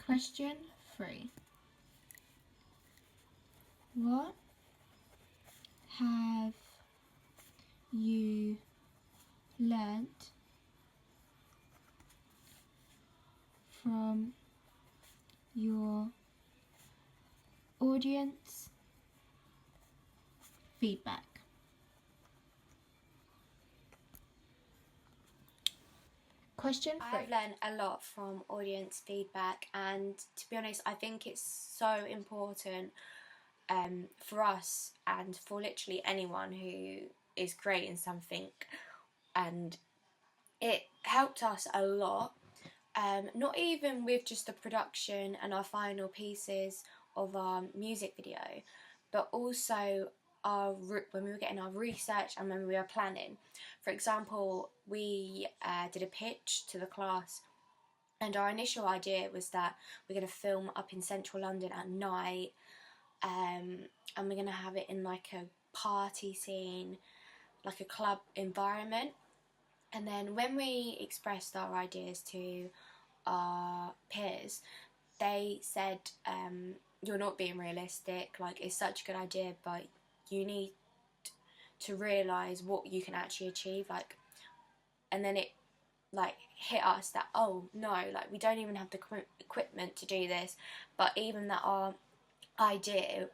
Question 3. What have you learnt from your audience feedback? Question 3. I've learned a lot from audience feedback, and to be honest, I think it's so important for us and for literally anyone who is creating something, and it helped us a lot. Not even with just the production and our final pieces of our music video, but also when we were getting our research and when we were planning. For example, we did a pitch to the class, and our initial idea was that we're going to film up in central London at night, and we're going to have it in like a party scene, like a club environment. And then when we expressed our ideas to our peers, they said, you're not being realistic, like it's such a good idea, but you need to realise what you can actually achieve, like. And then it like hit us that, oh no, like we don't even have the equipment to do this, but even that our idea,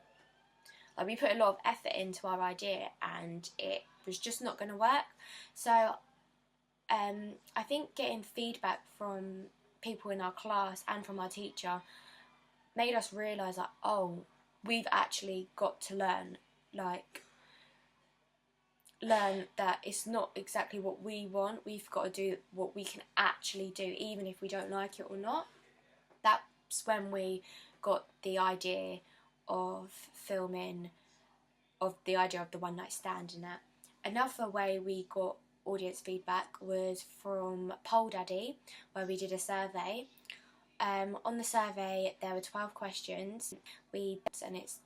like we put a lot of effort into our idea and it was just not going to work. So I think getting feedback from people in our class and from our teacher made us realise that, oh, we've actually got to learn that it's not exactly what we want. We've got to do what we can actually do, even if we don't like it or not. That's when we got the idea of filming, of the idea of the one night stand and that. Another way we got audience feedback was from Poll Daddy, where we did a survey. On the survey there were 12 questions, and it's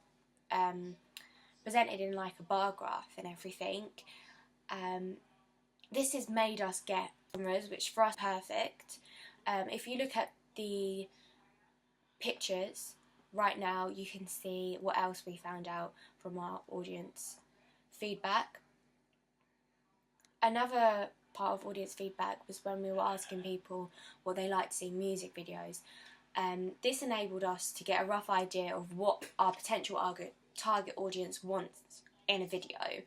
presented in like a bar graph and everything. This has made us get cameras, which for us is perfect. If you look at the pictures right now, you can see what else we found out from our audience feedback. Another part of audience feedback was when we were asking people what they like to see in music videos. This enabled us to get a rough idea of what our potential target audience wants in a video.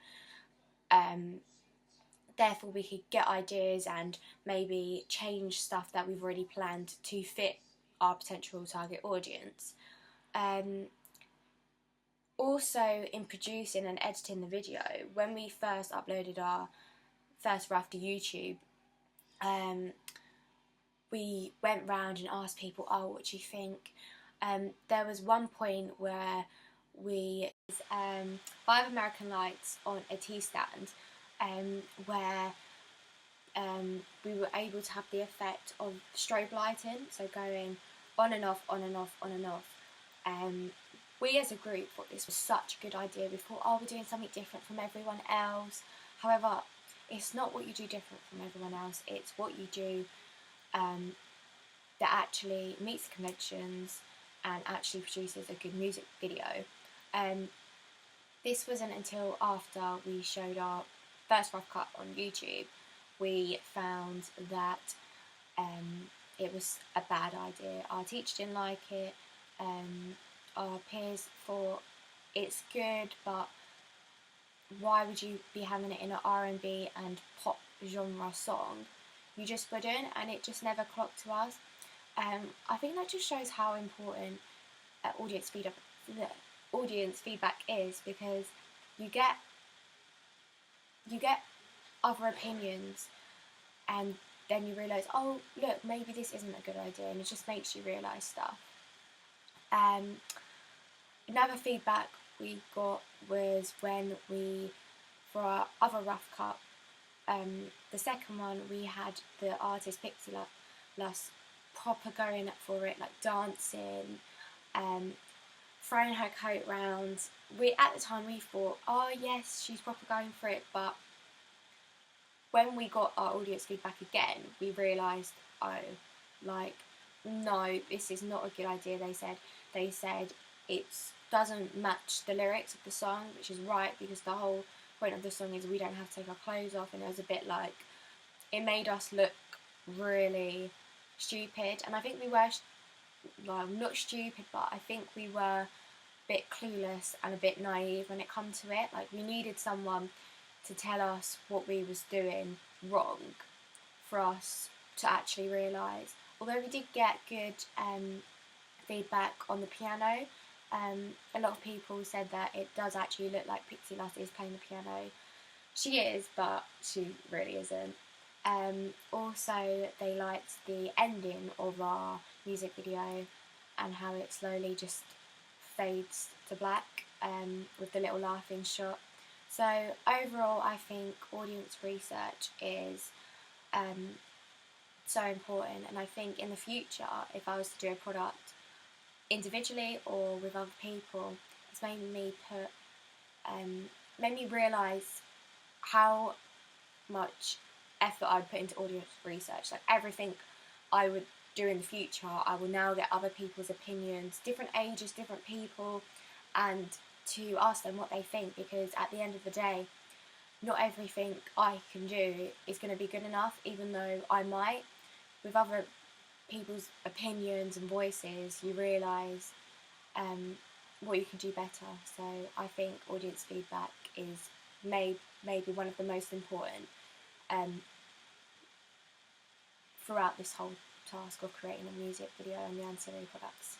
Therefore we could get ideas and maybe change stuff that we've already planned to fit our potential target audience. Also, in producing and editing the video, when we first uploaded our first draft to YouTube, we went round and asked people, oh, what do you think? There was one point where we 5 American lights on a tea stand, where we were able to have the effect of strobe lighting, so going on and off, on and off, on and off. We as a group thought this was such a good idea. We thought, oh, we're doing something different from everyone else. However, it's not what you do different from everyone else, it's what you do that actually meets the conventions and actually produces a good music video. This wasn't until after we showed our first rough cut on YouTube we found that it was a bad idea. Our teacher didn't like it, our peers thought it's good, but why would you be having it in an R&B and pop genre song? You just wouldn't, and it just never clocked to us. I think that just shows how important audience feedback is, because you get other opinions, and then you realise, oh look, maybe this isn't a good idea, and it just makes you realise stuff. Another feedback we got was when we, for our other rough cut, the second one, we had the artist Pixelus proper going for it, like dancing, throwing her coat round. At the time we thought, oh yes, she's proper going for it, but when we got our audience feedback again, we realised, oh, like no, this is not a good idea, they said it doesn't match the lyrics of the song, which is right, because the whole point of the song is we don't have to take our clothes off, and it was a bit like, it made us look really stupid, and I think we were, well, not stupid, but I think we were a bit clueless and a bit naive when it come to it. Like, we needed someone to tell us what we was doing wrong for us to actually realise. Although we did get good feedback on the piano, a lot of people said that it does actually look like Pixie Lott is playing the piano. She is, but she really isn't. Also, they liked the ending of our music video and how it slowly just fades to black with the little laughing shot. So overall, I think audience research is so important, and I think in the future, if I was to do a product individually or with other people, it's made me realise how much effort I'd put into audience research. Like, everything I would do in the future, I will now get other people's opinions, different ages, different people, and to ask them what they think, because at the end of the day, not everything I can do is going to be good enough, even though I might. With other people's opinions and voices, you realise what you can do better. So I think audience feedback is maybe one of the most important throughout this whole task of creating a music video and the ancillary products.